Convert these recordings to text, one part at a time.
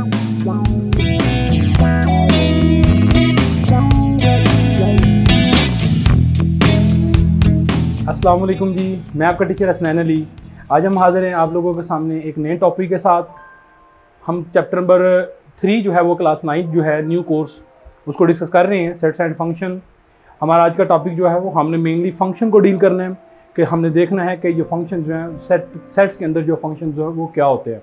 अस्सलाम वालेकुम जी, मैं आपका टीचर हसनैन अली। आज हम हाज़िर हैं आप लोगों के सामने एक नए टॉपिक के साथ। हम चैप्टर नंबर 3 जो है वो क्लास 9 जो है न्यू कोर्स उसको डिस्कस कर रहे हैं, सेट्स एंड फंक्शन। हमारा आज का टॉपिक जो है वो हमने मेनली फंक्शन को डील करना है कि हमने देखना है कि जो फंक्शन जो हैं सेट्स के अंदर जो फंक्शन जो है वो क्या होते हैं।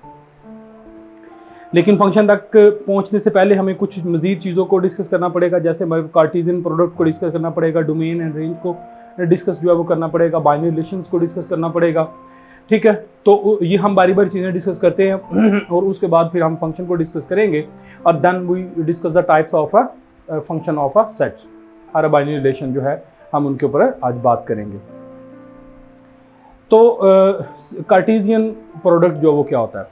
लेकिन फंक्शन तक पहुंचने से पहले हमें कुछ मज़ीद चीज़ों को डिस्कस करना पड़ेगा, जैसे हमारे कार्टेशियन प्रोडक्ट को डिस्कस करना पड़ेगा, डोमेन एंड रेंज को डिस्कस जो है वो करना पड़ेगा, बाइनरी रिलेशंस को डिस्कस करना पड़ेगा। ठीक है, तो ये हम बारी बारी चीज़ें डिस्कस करते हैं और उसके बाद फिर हम फंक्शन को डिस्कस करेंगे और then we discuss the types of a function of a sets. हर बाइनरी रिलेशन जो है हम उनके ऊपर आज बात करेंगे। तो कार्टेशियन प्रोडक्ट जो वो क्या होता है।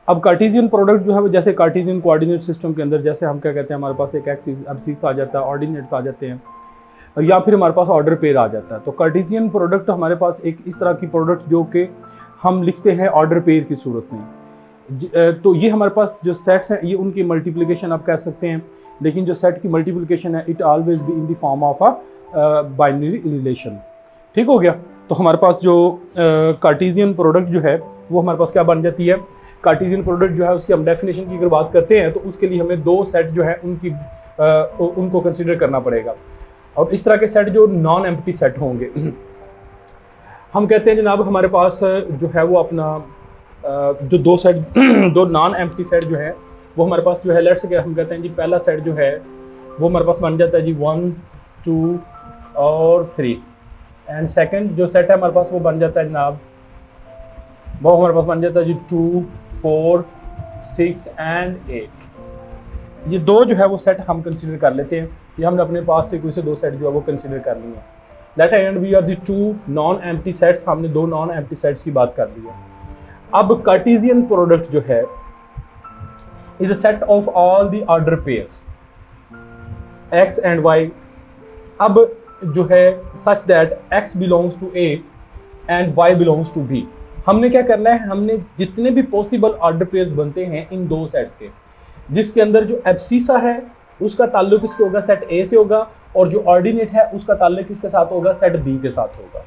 अब कार्टेशियन प्रोडक्ट जो है वो जैसे कार्टेशियन कोऑर्डिनेट सिस्टम के अंदर जैसे हम क्या कहते हैं, हमारे पास एक एक्सिस एब्सिस आ जाता है, ऑर्डिनेट्स आ जाते हैं या फिर हमारे पास ऑर्डर पेयर आ जाता है। तो कार्टेशियन प्रोडक्ट हमारे पास एक इस तरह की प्रोडक्ट जो कि हम लिखते हैं ऑर्डर पेयर की सूरत में। तो ये हमारे पास जो सेट्स हैं ये उनकी मल्टीप्लिकेशन आप कह सकते हैं, लेकिन जो सेट की मल्टीप्लिकेशन है it always be in the form of a binary relation. ठीक हो गया। तो हमारे पास जो कार्टेशियन प्रोडक्ट जो है वो हमारे पास क्या बन जाती है। कार्टेशियन प्रोडक्ट जो है उसकी हम डेफिनेशन की अगर बात करते हैं तो उसके लिए हमें दो सेट जो है उनको कंसिडर करना पड़ेगा। और इस तरह के सेट जो नॉन एम्प्टी सेट होंगे, हम कहते हैं जनाब हमारे पास जो है वो अपना जो दो नॉन एम्प्टी सेट जो है वो हमारे पास जो है, लेट्स से हम कहते हैं जी पहला सेट जो है वो हमारे पास बन जाता है जी 1 2 और 3 एंड सेकंड जो सेट है हमारे पास वो बन जाता है जनाब, वो हमारे पास बन जाता है जी 2 4 6 एंड 8। ये दो जो है वो सेट हम कंसीडर कर लेते हैं। ये हमने अपने पास से कोई से दो सेट जो है वो कंसीडर कर लिए हैं। Let and we are the two non empty sets, हमने दो नॉन एम्प्टी सेट्स की बात कर ली है। अब कार्टेशियन प्रोडक्ट जो है is a set of all the order pairs x and y। अब जो है such that x belongs to a and y belongs to b। हमने क्या करना है, हमने जितने भी पॉसिबल ऑर्डर पेयर्स बनते हैं इन दो सेट्स के, जिसके अंदर जो एब्सिसा है उसका ताल्लुक किसके होगा, सेट ए से होगा, और जो ऑर्डिनेट है उसका ताल्लुक किसके साथ होगा, सेट बी के साथ होगा।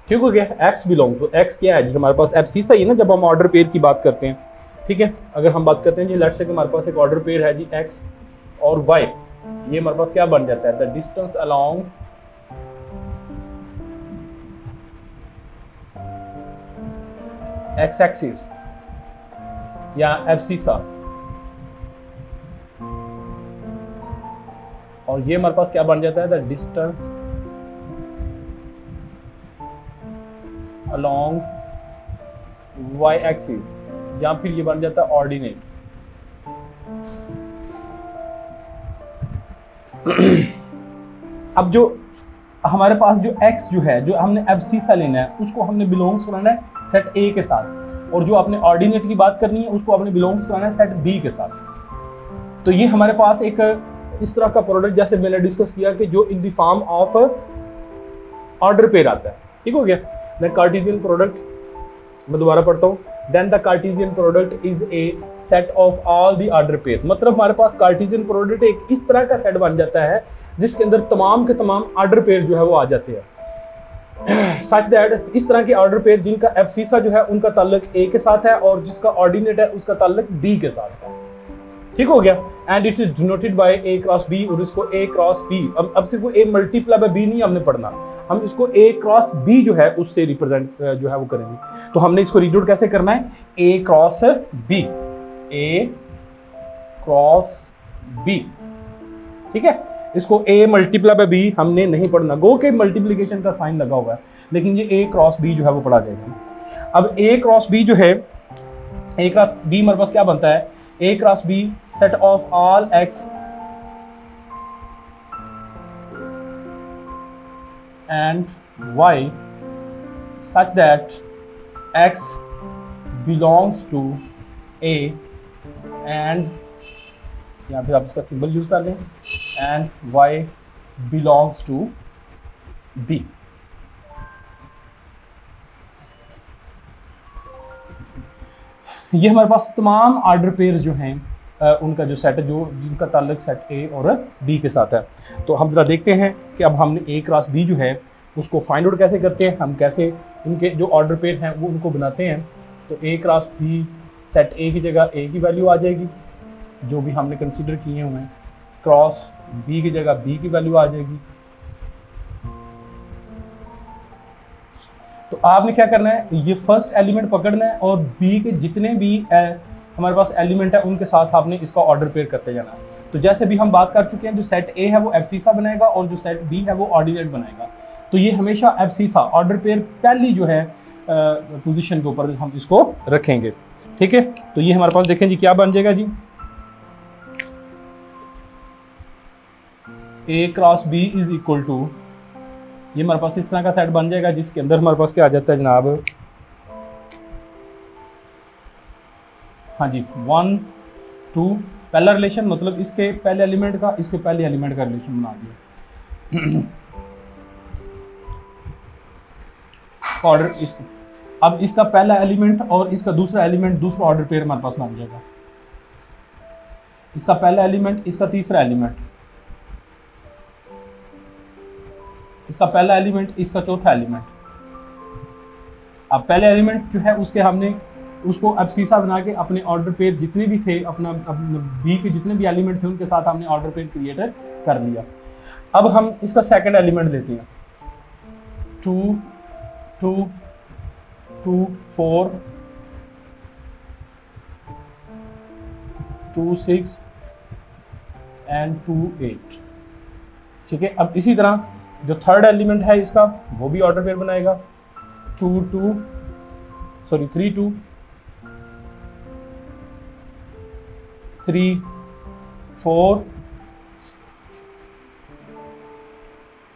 ठीक हो गया। एक्स बिलोंग टू, एक्स क्या है जी हमारे पास एब्सिसा ही है ना जब हम ऑर्डर पेयर की बात करते हैं। ठीक है, अगर हम बात करते हैं जी लेट्स से कि हमारे पास एक ऑर्डर पेयर है जी एक्स और वाई, ये हमारे पास क्या बन जाता है, the distance along x axis या एब्सिसा, और ये हमारे पास क्या बन जाता है, the distance along y axis, या फिर ये बन जाता है ऑर्डिनेट। अब जो हमारे पास जो x जो है, जो हमने एब्सिसा लेना है उसको हमने बिलोंग्स कराना है सेट A के साथ, और जो आपने ऑर्डिनेट की बात करनी है उसको आपने बिलोंग्स कराना है सेट B के साथ। तो ये हमारे पास एक इस तरह का प्रोडक्ट जैसे मैंने डिस्कस किया कि जो in the form of order pair आता है। ठीक हो गया। द कार्टेशियन प्रोडक्ट, मैं दोबारा पढ़ता हूँ, then the Cartesian product is a set of all the order pair. मतलब हमारे पास कार्टेशियन प्रोडक्ट एक इस तरह का सेट बन जाता है जिसके अंदर तमाम के तमाम ऑर्डर पेयर जो है वो आ जाते हैं। सच दैट इस तरह के ऑर्डर पेयर जिनका एब्सिसा जो है उनका ताल्लुक ए के साथ है और जिसका ऑर्डिनेट है उसका ताल्लुक बी के साथ है। ठीक हो गया। And it is denoted by A cross B, और इसको ए क्रॉस बी, अब सिर्फ ए मल्टीप्लाई बाय बी नहीं हमने पढ़ना, हम इसको ए क्रॉस बी जो है उससे रिप्रेजेंट जो है वो करेंगे। तो हमने इसको रीड कैसे करना है, A cross B, A cross B. ठीक है, इसको ए मल्टीप्लाई बाय बी हमने नहीं पढ़ना, गो के मल्टीप्लिकेशन का साइन लगा हुआ है, लेकिन ये ए क्रॉस बी जो है वो पढ़ा जाएगा। अब ए क्रॉस बी जो है, ए क्रॉस बी हमारे पास क्या बनता है, A cross B set of all X and Y such that X belongs to A and, या फिर आप इसका सिंबल यूज कर लें, and Y belongs to B. ये हमारे पास तमाम ऑर्डर पेयर जो हैं उनका जो सेट जो जिनका ताल्लुक सेट ए और बी के साथ है। तो हम ज़रा देखते हैं कि अब हमने ए क्रॉस बी जो है उसको फाइंड आउट कैसे करते हैं, हम कैसे इनके जो ऑर्डर पेयर हैं वो उनको बनाते हैं। तो ए क्रॉस बी, सेट ए की जगह ए की वैल्यू आ जाएगी जो भी हमने कंसीडर किए हुए हैं, क्रॉस बी की जगह बी की वैल्यू आ जाएगी। तो आपने क्या करना है, ये फर्स्ट एलिमेंट पकड़ना है और बी के जितने भी हमारे पास एलिमेंट है उनके साथ आपने इसका ऑर्डर पेयर करते जाना है। तो जैसे भी हम बात कर चुके हैं, जो सेट ए है वो एब्सिसा बनाएगा और जो सेट बी है वो ऑर्डिनेट बनाएगा। तो ये हमेशा एब्सिसा ऑर्डर पेयर पहली जो है पोजीशन के ऊपर हम इसको रखेंगे। ठीक है, तो ये हमारे पास देखें जी क्या बन जाएगा जी, A cross B is equal to, ये हमारे पास इस तरह का सेट बन जाएगा जिसके अंदर हमारे पास क्या आ जाता है जनाब, हाँ जी 1 2, पहला रिलेशन मतलब इसके पहले एलिमेंट का इसके पहले एलिमेंट का रिलेशन बना दिया। ऑर्डर इस, अब इसका पहला एलिमेंट और इसका दूसरा एलिमेंट दूसरा ऑर्डर पेयर हमारे पास बन जाएगा। इसका पहला एलिमेंट, इसका तीसरा एलिमेंट, इसका पहला एलिमेंट, इसका चौथा एलिमेंट। अब पहले एलिमेंट जो है उसके हमने उसको एब्सिसा बना के अपने ऑर्डर पेयर जितने भी थे, अपना बी के जितने भी एलिमेंट थे उनके साथ हमने ऑर्डर पेयर क्रिएट कर लिया। अब हम इसका सेकंड एलिमेंट लेते हैं, 2 2 2 4 2 6 एंड 2 8। ठीक है, अब इसी तरह जो थर्ड एलिमेंट है इसका वो भी ऑर्डर पेयर बनाएगा, 3 2 3 4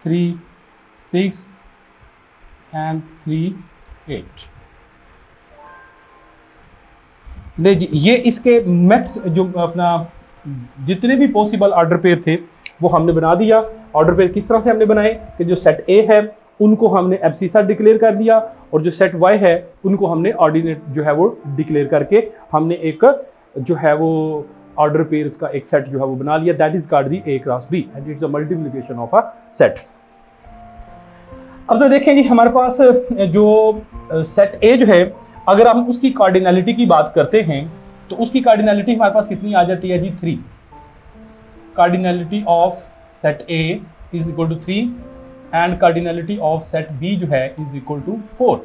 3 6 एंड 3 8। नहीं जी, ये इसके मैक्स जो अपना जितने भी पॉसिबल ऑर्डर पेयर थे वो हमने बना दिया। ऑर्डर पेयर किस तरह से हमने बनाए कि जो सेट ए है उनको हमने एब्सिसा डिक्लेयर कर दिया और जो सेट वाई है उनको हमने ऑर्डिनेट जो है वो डिक्लेयर करके हमने एक जो है वो ऑर्डर पेयर्स का एक सेट जो है वो बना लिया। That is called the A cross B and it's a multiplication of a set. अब तो देखें जी हमारे पास जो सेट ए जो है, अगर हम उसकी कार्डिनलिटी की बात करते हैं तो उसकी कार्डिनलिटी हमारे पास कितनी आ जाती है जी, 3। Cardinality of set A is equal to 3 and cardinality of set B जो है इज इक्वल टू 4।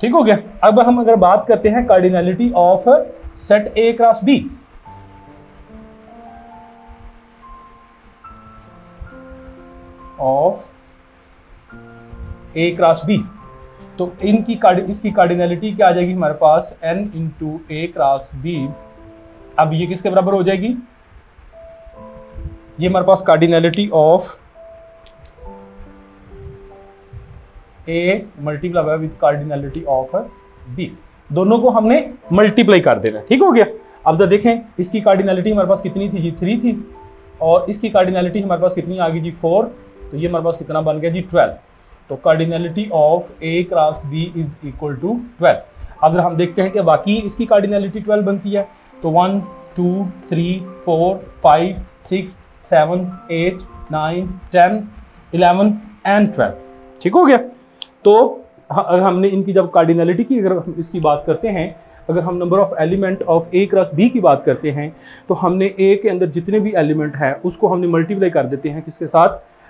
ठीक हो गया। अब हम अगर बात करते हैं cardinality of set A cross B, of A cross B, तो इसकी कार्डिनलिटी क्या आ जाएगी हमारे पास, n into A cross B. अब ये किसके बराबर हो जाएगी, ये हमारे पास cardinality of A multiply with cardinality of B, दोनों को हमने मल्टीप्लाई कर देना। ठीक हो गया। अब तो देखें इसकी कार्डिनलिटी हमारे पास कितनी थी जी, 3 थी और इसकी कार्डिनलिटी हमारे पास कितनी आ गई जी, 4। तो ये हमारे पास कितना बन गया जी, 12। तो cardinality of A cross B is equal to 12। अगर हम देखते हैं कि बाकी इसकी कार्डिनलिटी 12 बनती है तो 1 2 3 4 5 6 7 8 9 10 11 एंड 12। ठीक हो गया। तो अगर हमने इनकी जब कार्डिनलिटी की अगर हम इसकी बात करते हैं, अगर हम number of element of A cross B की बात करते हैं तो हमने ए के अंदर जितने भी एलिमेंट हैं उसको हमने मल्टीप्लाई कर देते हैं किसके साथ,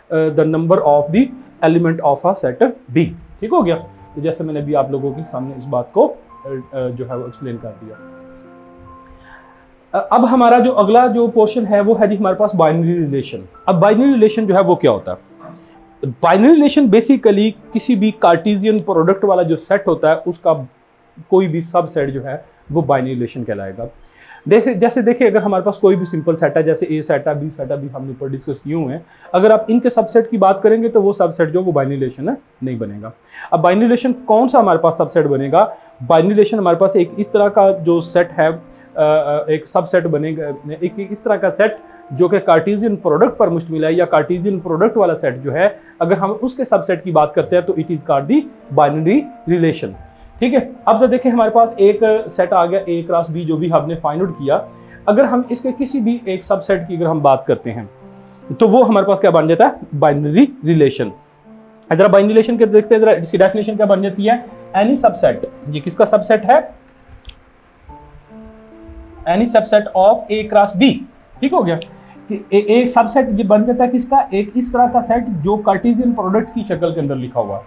the number of the element of a set B. ठीक हो गया। तो जैसे मैंने अभी आप लोगों के सामने इस बात को जो है वो एक्सप्लेन कर दिया। अब हमारा जो अगला जो पोर्शन है वो है जी हमारे पास बाइनरी रिलेशन। अब बाइनरी रिलेशन जो है वो क्या होता है, बाइनरी रिलेशन बेसिकली किसी भी कार्टेशियन प्रोडक्ट वाला जो सेट होता है उसका कोई भी सबसेट जो है वो बाइनरी रिलेशन कहलाएगा। जैसे देखिए अगर हमारे पास कोई भी सिंपल सेट है, जैसे ए सेट है, बी सेट है, भी हमने ऊपर डिस्कस किए हुए हैं, अगर आप इनके सबसेट की बात करेंगे तो वो सबसेट जो वो बाइनरी रिलेशन नहीं बनेगा। अब बाइनरी रिलेशन कौन सा हमारे पास सबसेट बनेगा, बाइनरी रिलेशन हमारे पास एक इस तरह का जो सेट है, एक सबसेट बनेगा, एक इस तरह का सेट जो कि कार्टेशियन प्रोडक्ट पर मुश्तमिल है या कार्टेशियन प्रोडक्ट वाला सेट जो है, अगर हम उसके सबसेट की बात करते हैं तो it is called the binary relation. ठीक है। अब तो देखें हमारे पास एक सेट आ गया ए क्रॉस बी जो भी हमने फाइंड आउट किया। अगर हम इसके किसी भी एक सबसेट की अगर हम बात करते हैं तो वो हमारे पास क्या बन जाता है, बाइनरी रिलेशन। जरा बाइनरी रिलेशन के देखते हैं, जरा इसकी डेफिनेशन क्या बन जाती है, एनी सबसेट, ये किसका सबसेट है, any subset of A cross B. ठीक हो गया कि एक सबसेट ये बन जाता है किसका, एक इस तरह का सेट जो कार्टेशियन प्रोडक्ट की शक्ल के अंदर लिखा हुआ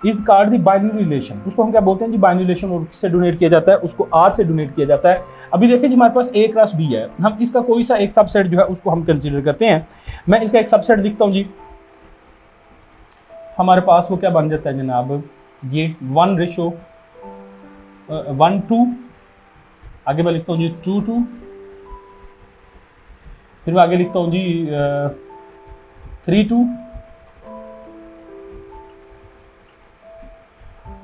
is called the binary relation. उसको हम क्या बोलते हैं जी, बाइनरी रिलेशन। और किससे डोनेट किया जाता है, उसको आर से डोनेट किया जाता है। अभी देखिए जी हमारे पास ए क्रॉस बी है, हम इसका कोई सा एक सबसेट जो है उसको हम कंसीडर करते हैं। मैं इसका एक सबसेट लिखता हूँ जी, हमारे पास वो क्या बन जाता है जनाब, ये 1:1:2, आगे मैं लिखता हूँ जी 2:2, फिर मैं आगे लिखता हूँ जी 3:2,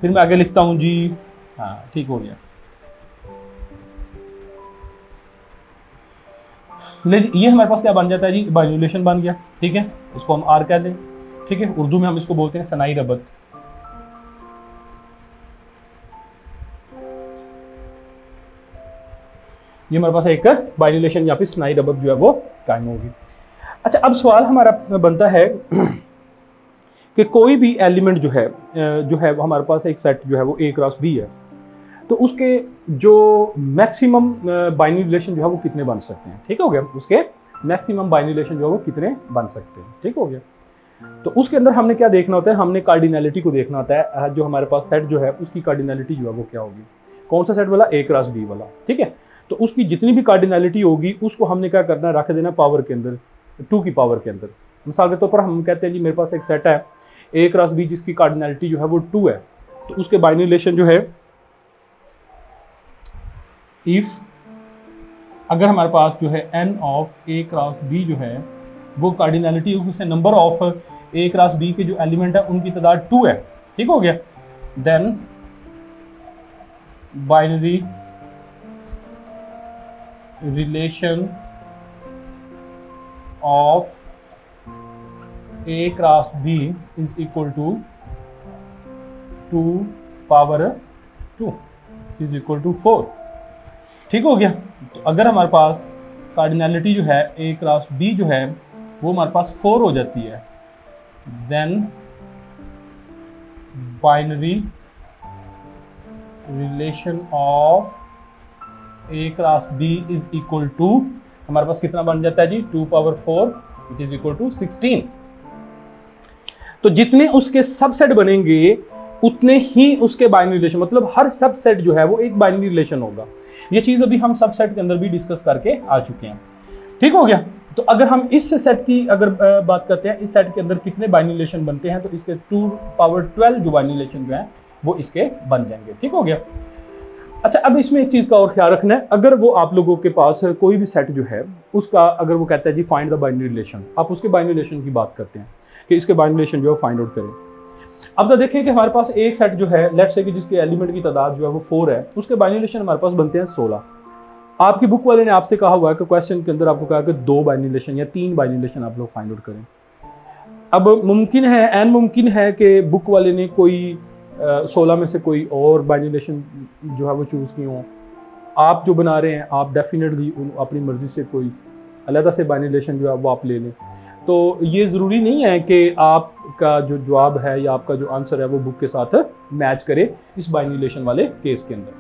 फिर मैं आगे लिखता हूँ जी, हाँ ठीक हो गया। ये हमारे पास क्या बन जाता है जी, बाइनरी रिलेशन बन गया। ठीक है, इसको हम आर कहते हैं। ठीक है, उर्दू में हम इसको बोलते हैं सनाई रबत। ये हमारे पास एक बाइनरी रिलेशन या फिर सनाई रबत जो है वो कायम होगी। अच्छा, अब सवाल हमारा बनता है कि कोई भी एलिमेंट जो है हमारे पास एक सेट जो है वो ए क्रॉस बी है, तो उसके जो मैक्सिमम बाइनरी रिलेशन जो है वो कितने बन सकते हैं। ठीक हो गया, उसके मैक्सिमम बाइनरी रिलेशन जो है वो कितने बन सकते हैं। ठीक हो गया, तो उसके अंदर हमने क्या देखना होता है, हमने कार्डिनैलिटी को देखना होता है। जो हमारे पास सेट जो है उसकी कार्डिनैलिटी जो है वो क्या होगी, कौन सा सेट वाला, ए क्रॉस बी वाला। ठीक है, तो उसकी जितनी भी कार्डिनैलिटी होगी उसको हमने क्या करना है, रख देना पावर के अंदर, 2 की पावर के अंदर। मिसाल के तौर पर हम कहते हैं जी मेरे पास एक सेट है ए क्रॉस बी जिसकी कार्डिनैलिटी जो है वो 2 है, तो उसके बाइनरी रिलेशन जो है, इफ अगर हमारे पास जो है n of A cross B जो है वो कार्डिनैलिटी होगी, उससे number of A cross B के जो एलिमेंट है उनकी तादाद 2 है। ठीक हो गया, then binary relation of A cross B is equal to 2 power 2 is equal to 4। ठीक हो गया, तो अगर हमारे पास कार्डिनैलिटी जो है ए क्रॉस बी जो है वो हमारे पास 4 हो जाती है, then binary relation of A cross B is equal to हमारे पास कितना बन जाता है जी, 2 power 4 which is equal to 16। तो जितने उसके सबसेट बनेंगे उतने ही उसके बाइनरी रिलेशन, मतलब हर सबसेट जो है वो एक बाइनरी रिलेशन होगा। ये चीज़ अभी हम सबसेट के अंदर भी डिस्कस करके आ चुके हैं। ठीक हो गया, तो अगर हम इस सेट की अगर बात करते हैं, इस सेट के अंदर कितने बाइनरी रिलेशन बनते हैं, तो इसके 2 पावर 12 जो बाइनरी रिलेशन जो है वो इसके बन जाएंगे। ठीक हो गया। अच्छा, अब इसमें एक चीज़ का और ख्याल रखना है, अगर वो आप लोगों के पास कोई भी सेट जो है उसका अगर वो कहता है जी फाइंड द बाइनरी रिलेशन, आप उसके बाइनरी रिलेशन की बात करते हैं कि इसके बाइनरी रिलेशन जो है फाइंड आउट करें। अब तो देखें कि हमारे पास एक सेट जो है, लेट्स से कि जिसके एलिमेंट की तादाद जो है वो 4 है, उसके बाइनरी रिलेशन हमारे पास बनते हैं 16। आपकी बुक वाले ने आपसे कहा हुआ है कि क्वेश्चन के अंदर आपको कहा कि 2 बाइनरी रिलेशन या 3 बाइनरी रिलेशन आप लोग फाइंड आउट करें। अब मुमकिन है, एन मुमकिन है कि बुक वाले ने कोई 16 में से कोई और बाइनरी रिलेशन जो है वो चूज़ की हों। आप जो बना रहे हैं आप डेफिनेटली अपनी मर्ज़ी से कोई अलग से बाइनरी रिलेशन जो है वो आप ले लें। तो ये ज़रूरी नहीं है कि आपका जो जवाब है या आपका जो आंसर है वो बुक के साथ मैच करे इस बाइनरी रिलेशन वाले केस के अंदर।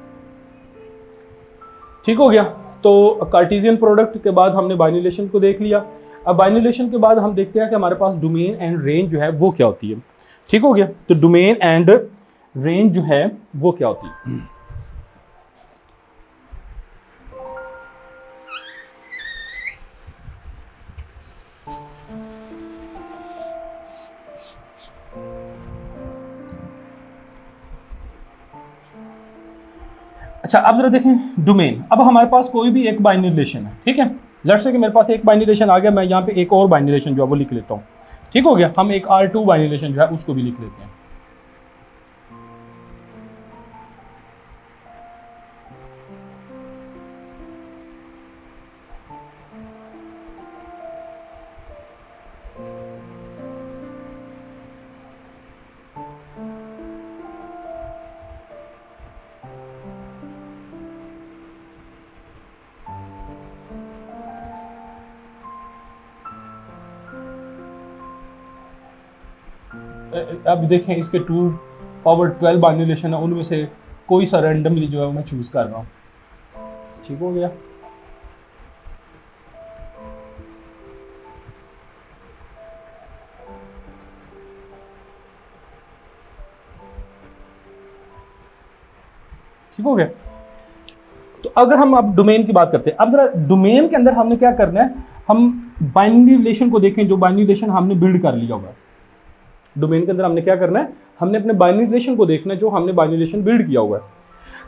ठीक हो गया, तो कार्टेशियन प्रोडक्ट के बाद हमने बाइनरी रिलेशन को देख लिया। अब बाइनरी रिलेशन के बाद हम देखते हैं कि हमारे पास डोमेन एंड रेंज जो है वो क्या होती है। ठीक हो गया, तो डोमेन एंड रेंज जो है वो क्या होती है। अच्छा, अब जरा देखें डोमेन। अब हमारे पास कोई भी एक बाइनरी रिलेशन है, ठीक है। लेट्स से कि मेरे पास एक बाइनरी रिलेशन आ गया, मैं यहाँ पे एक और बाइनरी रिलेशन जो है वो लिख लेता हूँ। ठीक हो गया, हम एक R2 बाइनरी रिलेशन जो है उसको भी लिख लेते हैं। अब देखें इसके 2 पावर 12 बाइनरी रिलेशन है, उनमें से कोई सा रैंडमली जो है मैं चूज कर रहा हूँ। ठीक हो गया। ठीक हो गया। तो अगर हम अब डोमेन की बात करते हैं, अब जरा डोमेन के अंदर हमने क्या करना है, हम बाइनरी रिलेशन को देखें, जो बाइनरी रिलेशन हमने बिल्ड कर लिया होगा। डोमेन के अंदर हमने क्या करना है, हमने अपने बाइनरी रिलेशन को देखना है जो हमने बाइनरी रिलेशन बिल्ड किया हुआ है।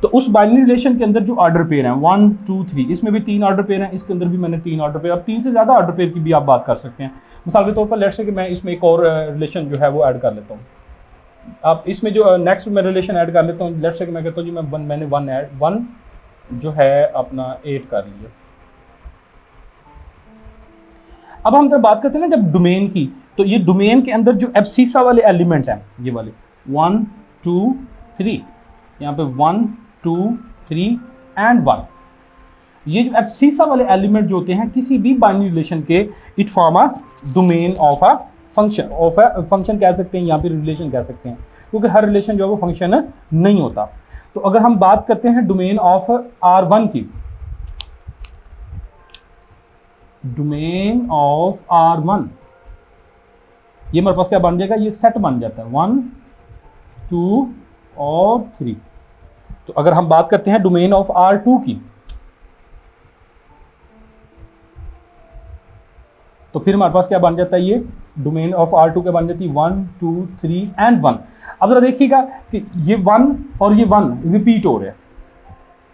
तो उस बाइनरी रिलेशन के अंदर जो ऑर्डर पेयर हैं 1 2 3, इसमें भी 3 ऑर्डर पेयर हैं, इसके अंदर भी मैंने 3 ऑर्डर पेयर, अब 3 से ज़्यादा ऑर्डर पेयर की भी आप बात कर सकते हैं। मिसाल के तौर पर लेट्स से कि मैं इसमें एक और रिलेशन जो है वो ऐड कर लेता हूँ। अब इसमें जो नेक्स्ट मैं रिलेशन ऐड कर लेता हूँ, लेट्स से कि मैं कहता हूँ जी मैंने 1 जो है अपना 8 कर लिया। अब हम जब बात करते हैं ना जब डोमेन की, तो ये डोमेन के अंदर जो एब्सिसा वाले एलिमेंट हैं, ये वाले 1 2 3, यहाँ पे 1 2 3 एंड 1, ये जो एब्सिसा वाले एलिमेंट जो होते हैं किसी भी बाइनरी रिलेशन के, it form a domain of a function कह सकते हैं, यहाँ पे रिलेशन कह सकते हैं, क्योंकि हर रिलेशन जो है वो फंक्शन नहीं होता। तो अगर हम बात करते हैं डोमेन ऑफ R1 की, डोमेन ऑफ R1, ये हमारे पास क्या बन जाएगा, ये सेट बन जाता है 1 2 और 3। तो अगर हम बात करते हैं डोमेन ऑफ R2 की, तो फिर हमारे पास क्या बन जाता है, ये डोमेन ऑफ R2 के बन जाती है 1 2 3 एंड 1। अब जरा देखिएगा कि ये 1 और ये 1 रिपीट हो रहे हैं।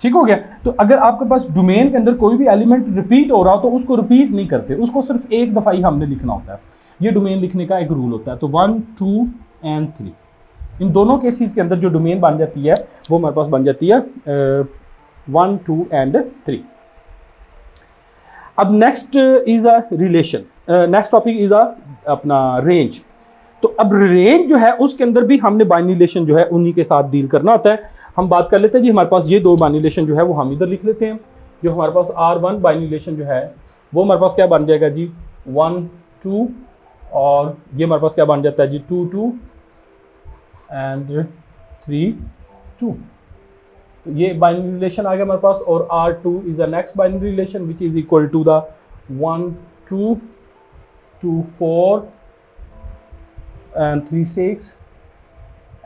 ठीक हो गया। तो अगर आपके पास डोमेन के अंदर कोई भी एलिमेंट रिपीट हो रहा हो तो उसको रिपीट नहीं करते, उसको सिर्फ एक दफ़ा ही हमने लिखना होता है। ये डोमेन लिखने का एक रूल होता है। तो 1 2 एंड 3, इन दोनों केसेस के अंदर जो डोमेन बन जाती है वो हमारे पास बन जाती है 1 2 एंड 3। अब next is a relation, next topic is अपना रेंज। तो अब रेंज जो है उसके अंदर भी हमने बाइनरी रिलेशन जो है उन्हीं के साथ डील करना होता है। हम बात कर लेते हैं जी, हमारे पास ये 2 बाइनरी रिलेशन जो है वो हम इधर लिख लेते हैं। जो हमारे पास R1 बाइनरी रिलेशन जो है वो हमारे पास क्या बन जाएगा जी 1 2, और ये हमारे पास क्या बन जाता है जी 2 2 एंड 3 2। तो ये बाइनरी रिलेशन आ गया हमारे पास, और R2 is the next binary relation which is equal to the 1 2 2 4 and 3 6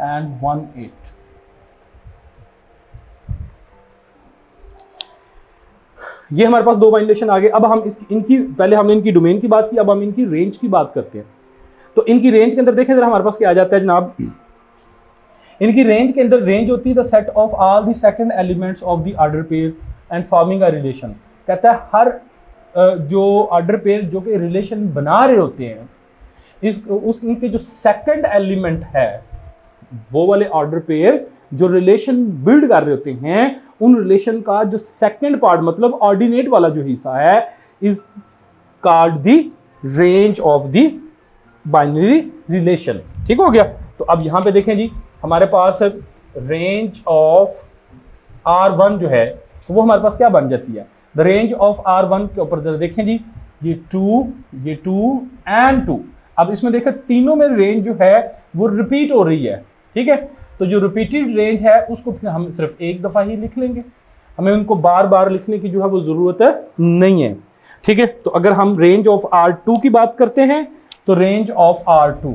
and 1 8। ये हमारे पास 2 बाइनरी रिलेशन आ गए। अब हम इनकी पहले हमने इनकी डोमेन की बात की, अब हम इनकी रेंज की बात करते हैं। तो इनकी रेंज के अंदर देखें जरा हमारे पास क्या आ जाता है जनाब, इनकी रेंज के अंदर रेंज होती है the set of all the second elements of the order pair and forming a relation. कहता है हर जो ऑर्डर पेयर जो कि रिलेशन बना रहे होते हैं, उनके जो सेकंड एलिमेंट है वो वाले ऑर्डर पेयर जो रिलेशन बिल्ड कर रहे होते हैं, उन रिलेशन का जो सेकंड पार्ट मतलब ऑर्डिनेट वाला जो हिस्सा है is called the range of the binary relation. ठीक हो गया। तो अब यहां पे देखें जी, हमारे पास रेंज ऑफ R1 जो है वो हमारे पास क्या बन जाती है, द रेंज ऑफ R1 के ऊपर देखें जी, ये 2 एंड 2। अब इसमें देखें तीनों में रेंज जो है वो रिपीट हो रही है। ठीक है। तो जो रिपीटेड रेंज है उसको फिर हम सिर्फ एक दफ़ा ही लिख लेंगे, हमें उनको बार बार लिखने की जो है वो ज़रूरत नहीं है। ठीक है। तो अगर हम रेंज ऑफ R2 की बात करते हैं तो रेंज ऑफ R2,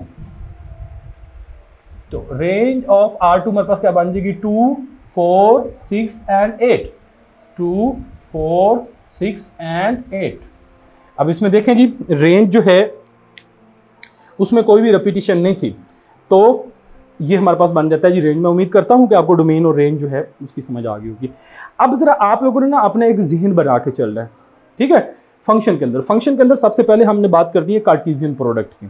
तो रेंज ऑफ R2 हमारे पास क्या बन जाएगी 2 4 6 एंड 8, 2 4 6 एंड 8। अब इसमें देखें जी रेंज जो है उसमें कोई भी रेपिटेशन नहीं थी, तो ये हमारे पास बन जाता है जी रेंज। मैं उम्मीद करता हूँ कि आपको डोमेन और रेंज जो है उसकी समझ आ गई होगी। अब ज़रा आप लोगों ने ना अपना एक जहन बना के चल रहा है। ठीक है। फंक्शन के अंदर सबसे पहले हमने बात करनी है कार्टेशियन प्रोडक्ट की।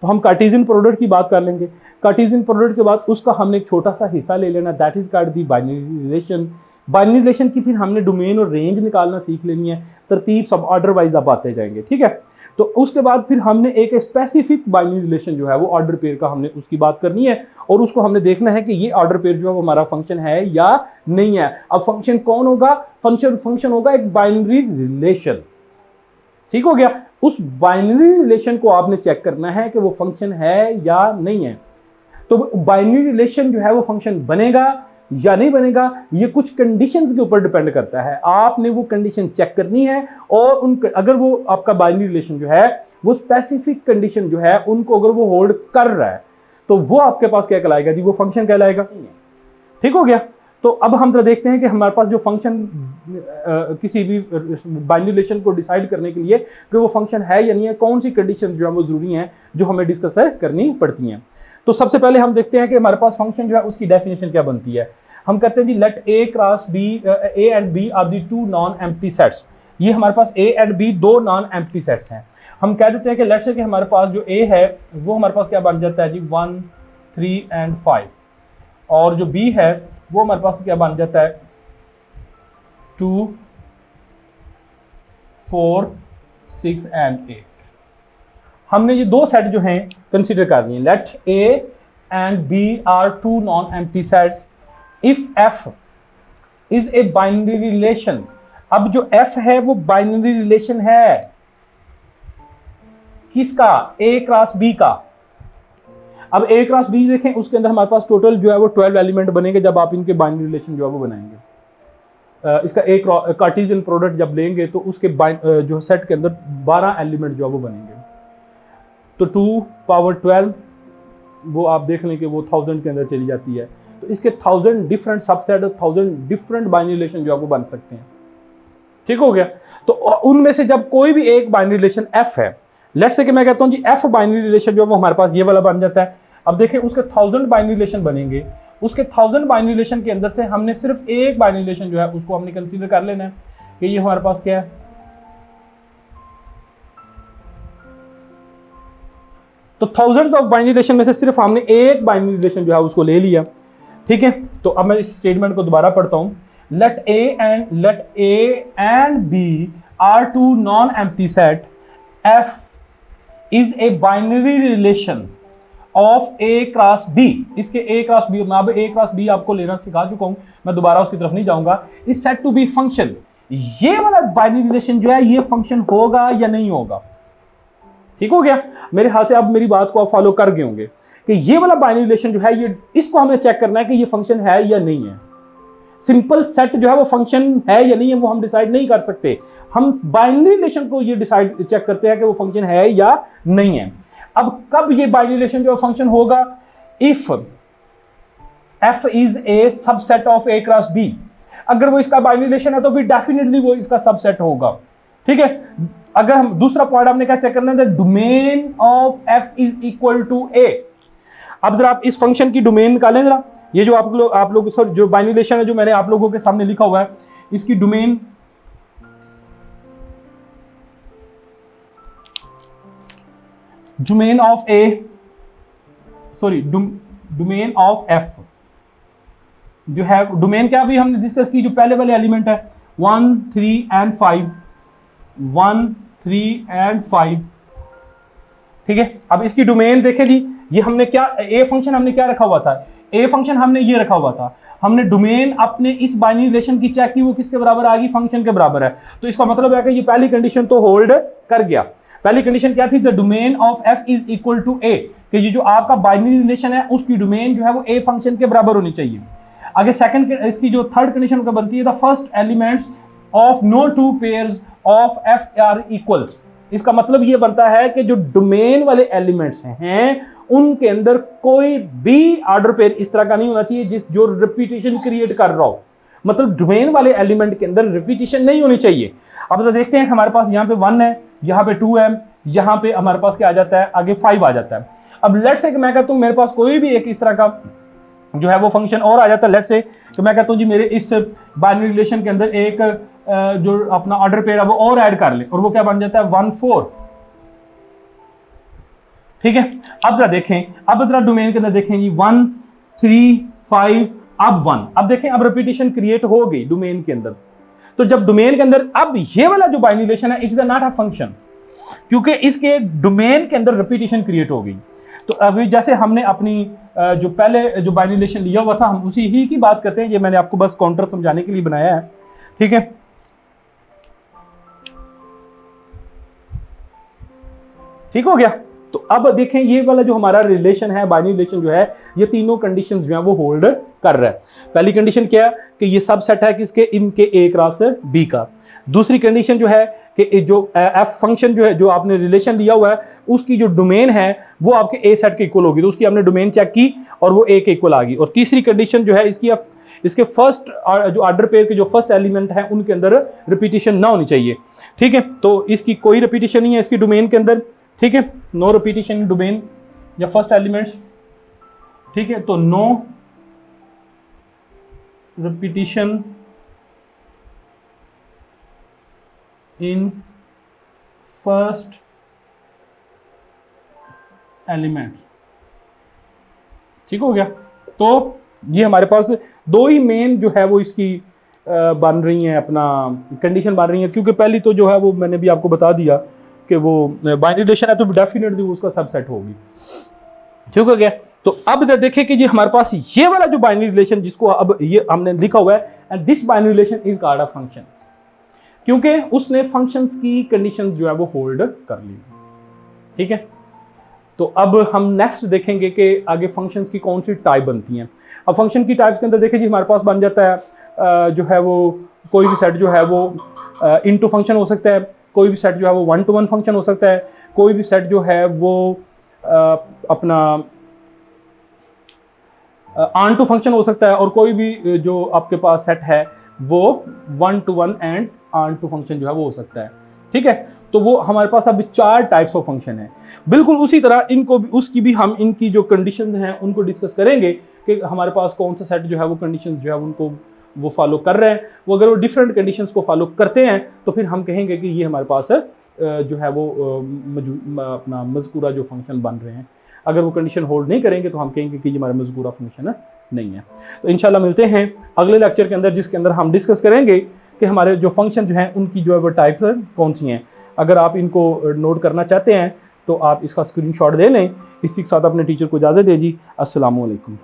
तो हम कार्टेशियन प्रोडक्ट की बात कर लेंगे। कार्टेशियन प्रोडक्ट के बाद उसका हमने एक छोटा सा हिस्सा ले लेना, that is called the binary relation. Binary relation की फिर हमने डोमेन और रेंज निकालना सीख लेनी है, तरतीब सब ऑर्डर वाइज आप आते जाएंगे। ठीक है। तो उसके बाद फिर हमने एक स्पेसिफिक बाइनरी रिलेशन जो है वो ऑर्डर पेयर का हमने उसकी बात करनी है, और उसको हमने देखना है कि ये ऑर्डर पेयर जो है वो हमारा फंक्शन है या नहीं है। अब फंक्शन कौन होगा, फंक्शन होगा एक बाइनरी रिलेशन। ठीक हो गया। उस बाइनरी रिलेशन को आपने चेक करना है कि वो फंक्शन है या नहीं है। तो बाइनरी रिलेशन जो है वो फंक्शन बनेगा या नहीं बनेगा, ये कुछ कंडीशंस के ऊपर डिपेंड करता है। आपने वो कंडीशन चेक करनी है और अगर वो आपका बाइनरी रिलेशन जो है वो स्पेसिफिक कंडीशन जो है उनको अगर वो होल्ड कर रहा है तो वो आपके पास क्या कहलाएगा जी, वो फंक्शन कहलाएगा। ठीक हो गया। तो अब हम जरा देखते हैं कि हमारे पास जो फंक्शन किसी भी बाइनरी रिलेशन को डिसाइड करने के लिए कि वो फंक्शन है या नहीं है, कौन सी कंडीशन जो है वो जरूरी हैं जो हमें डिस्कस करनी पड़ती हैं। तो सबसे पहले हम देखते हैं कि हमारे पास फंक्शन जो है उसकी डेफिनेशन क्या बनती है। हम कहते हैं जी let A cross B, A and B are the two non empty sets. ये हमारे पास ए एंड बी दो नॉन एम्प्टी सेट्स हैं। हम कह देते हैं कि लेट्स से कि हमारे पास जो ए है वो हमारे पास क्या बन जाता है जी 1, 3 एंड 5, और जो बी है वो हमारे पास क्या बन जाता है 2, 4, 6 एंड 8। हमने ये दो सेट जो हैं कंसीडर कर लिए। Let A and B are two non empty sets if F is a binary relation. अब जो एफ है वो बाइनरी रिलेशन है किसका, ए क्रॉस बी का। अब ए क्रॉस बी देखें, उसके अंदर हमारे पास टोटल जो है वो 12 एलिमेंट बनेंगे जब आप इनके बाइनरी रिलेशन जो है वो बनाएंगे। इसका एक कार्टेशियन प्रोडक्ट जब लेंगे तो उसके जो सेट के अंदर 12 एलिमेंट जो है वो बनेंगे। तो 2 पावर 12 वो आप देख लें कि वो 1000 के अंदर चली जाती है। तो इसके 1000 different subset, 1000 different binary relation जो है वो बन सकते हैं। ठीक हो गया। तो उनमें से जब कोई भी एक बाइनरी रिलेशन एफ है, लेट्स से कि मैं कहता हूं जी एफ बाइनरी रिलेशन जो है वो हमारे पास ये वाला बन जाता है। अब देखें उसके 1000 बाइनरी रिलेशन बनेंगे। उसके 1000 बाइनरी रिलेशन के अंदर से हमने सिर्फ एक बाइनरी रिलेशन जो है उसको हमने कंसीडर कर लेना है कि ये हमारे पास क्या है। तो 1000 ऑफ बाइनरी रिलेशन में से सिर्फ हमने एक बाइनरी रिलेशन जो है उसको ले लिया। ठीक है। तो अब मैं इस स्टेटमेंट को दोबारा पढ़ता हूं। Let A and B are two non empty set, F is a binary relation of A cross B. इसके ए क्रॉस बी, मैं अब ए क्रॉस बी आपको लेना सिखा चुका हूं, मैं दोबारा उसकी तरफ नहीं जाऊंगा। Is said to be function. ये वाला बाइनरी रिलेशन जो है ये फंक्शन होगा या नहीं होगा। ठीक हो गया। मेरे हाथ से अब मेरी बात को आप फॉलो कर गए होंगे कि ये वाला बाइनरी रिलेशन जो है ये इसको हमें चेक करना है कि ये फंक्शन है या नहीं है। सिंपल सेट जो है वो फंक्शन है या नहीं है वो हम डिसाइड नहीं कर सकते। हम बाइनरी रिलेशन को ये डिसाइड चेक करते हैं कि वो फंक्शन है या नहीं है। अब कब ये बाइनरी रिलेशन जो फंक्शन होगा, if F is a subset of A cross B. अगर वो इसका बाइनरी रिलेशन है तो फिर डेफिनेटली वो इसका सबसेट होगा। ठीक है। अगर हम दूसरा पॉइंट हमने क्या चेक करना है, domain of f is equal to A. अब जरा आप इस फंक्शन की डोमेन निकालें जरा। ये जो आप लोग सर जो बाइनरी रिलेशन है जो मैंने आप लोगों के सामने लिखा हुआ है, इसकी domain of A, sorry domain of F जो है, डोमेन क्या अभी हमने डिस्कस की, जो पहले वाले एलिमेंट है 1, 3 एंड 5, 1, 3 एंड 5। ठीक है। अब इसकी डोमेन देखें जी, ये हमने क्या ए फंक्शन हमने क्या रखा हुआ था, ए फंक्शन हमने ये रखा हुआ था। हमने डोमेन अपने इस बाइनरी रिलेशन की चेक की, वो किसके बराबर आ गई, फंक्शन के बराबर है। तो इसका मतलब है कि ये पहली कंडीशन तो होल्ड कर गया। पहली कंडीशन क्या थी, the domain of f is equal to A, कि ये जो आपका बाइनरी रिलेशन है उसकी डोमेन जो है वो ए फंक्शन के बराबर होनी चाहिए। आगे सेकंड इसकी जो थर्ड कंडीशन का बनती है, the first elements of no two pairs of F are equals. इसका मतलब ये बनता है कि जो डोमेन वाले एलिमेंट्स हैं उनके अंदर कोई भी ऑर्डर पेयर इस तरह का नहीं होना चाहिए जो रिपीटेशन क्रिएट कर रहा हो। मतलब डोमेन वाले एलिमेंट के अंदर रिपीटेशन नहीं होनी चाहिए। अब तो देखते हैं कि हमारे पास यहाँ पे 1 है, यहाँ पे 2 है, यहाँ पे हमारे पास क्या आ जाता है, आगे 5 आ जाता है। अब लेट्स से कि मैं कहता हूँ मेरे पास कोई भी एक इस तरह का जो है वो फंक्शन और आ जाता है। लेट्स से कि मैं कहता हूँ जी मेरे इस बाइनरी रिलेशन के अंदर एक जो अपना ऑर्डर पेयर है वो और ऐड कर ले, और वो क्या बन जाता है 1, 4। ठीक है। अब जरा देखें, अब जरा डोमेन के अंदर देखें जी 1, 3, 5, अब 1। अब देखें, अब रिपीटेशन क्रिएट हो गई डोमेन के अंदर। तो जब डोमेन के अंदर अब ये वाला जो बाइनरी रिलेशन है, it is not a function, क्योंकि इसके डोमेन के अंदर रिपीटेशन क्रिएट हो गई। तो अभी जैसे हमने अपनी जो पहले जो बाइनरी रिलेशन लिया हुआ था, हम उसी ही की बात करते हैं। ये मैंने आपको बस काउंटर समझाने के लिए बनाया है। ठीक है। ठीक हो गया। तो अब देखें ये वाला जो हमारा रिलेशन है, बाइनरी रिलेशन जो है, ये तीनों कंडीशंस जो है वो होल्ड कर रहा है। पहली कंडीशन क्या है कि ये सबसेट है किसके, इनके ए क्रॉस बी का। दूसरी कंडीशन जो है कि जो एफ फंक्शन जो है, जो आपने रिलेशन लिया हुआ है, उसकी जो डोमेन है वो आपके ए सेट के इक्वल होगी, तो उसकी हमने डोमेन चेक की और वो ए के इक्वल आ गई। और तीसरी कंडीशन जो है इसके फर्स्ट जो ऑर्डर पेयर के जो फर्स्ट एलिमेंट है उनके अंदर रिपीटिशन ना होनी चाहिए, ठीक है। तो इसकी कोई रिपीटिशन नहीं है इसकी डोमेन के अंदर, ठीक है, नो रिपीटिशन इन डोमेन या फर्स्ट एलिमेंट्स, ठीक है। तो no repetition in first element, ठीक हो गया। तो ये हमारे पास दो ही मेन जो है वो इसकी बन रही हैं, अपना कंडीशन बन रही है, क्योंकि पहली तो जो है वो मैंने भी आपको बता दिया कि वो बाइनरी रिलेशन है तो डेफिनेटली उसका सबसेट होगी, ठीक हो गया। तो अब देखें कि जी हमारे पास ये वाला जो बाइनरी रिलेशन जिसको अब ये हमने लिखा हुआ है, and this binary relation is called a function, क्योंकि उसने फंक्शंस की कंडीशन जो है वो होल्ड कर ली, ठीक है। तो अब हम नेक्स्ट देखेंगे कि आगे फंक्शंस की कौन सी टाइप बनती हैं। अब फंक्शन की टाइप्स के अंदर देखें जी हमारे पास बन जाता है जो है वो कोई भी सेट जो है वो इनटू फंक्शन हो सकता है, कोई भी सेट जो है वो 1-to-1 फंक्शन हो सकता है, कोई भी सेट जो है वो अपना ऑन टू फंक्शन हो सकता है, और कोई भी जो आपके पास सेट है वो 1-to-1 and on to function जो है वो हो सकता है, ठीक है। तो वो हमारे पास अभी 4 टाइप्स ऑफ फंक्शन है। बिल्कुल उसी तरह इनको भी, उसकी भी हम इनकी जो कंडीशन हैं उनको डिस्कस करेंगे कि हमारे पास कौन सा सेट जो है वो कंडीशन जो है उनको वो फॉलो कर रहे हैं। वो अगर वो डिफरेंट कंडीशंस को फॉलो करते हैं तो फिर हम कहेंगे कि ये हमारे पास जो है वो अपना मज़कूरा जो फंक्शन बन रहे हैं। अगर वो कंडीशन होल्ड नहीं करेंगे तो हम कहेंगे कि ये हमारा मज़कूरा फंक्शन नहीं है। तो इंशाल्लाह मिलते हैं अगले लेक्चर के अंदर, जिसके अंदर हम डिस्कस करेंगे कि हमारे जो फंक्शन जो हैं उनकी जो है वो टाइप्स कौन सी हैं। अगर आप इनको नोट करना चाहते हैं तो आप इसका स्क्रीनशॉट ले लें। इसी के साथ अपने टीचर को इजाज़त दीजिए। अस्सलामु अलैकुम।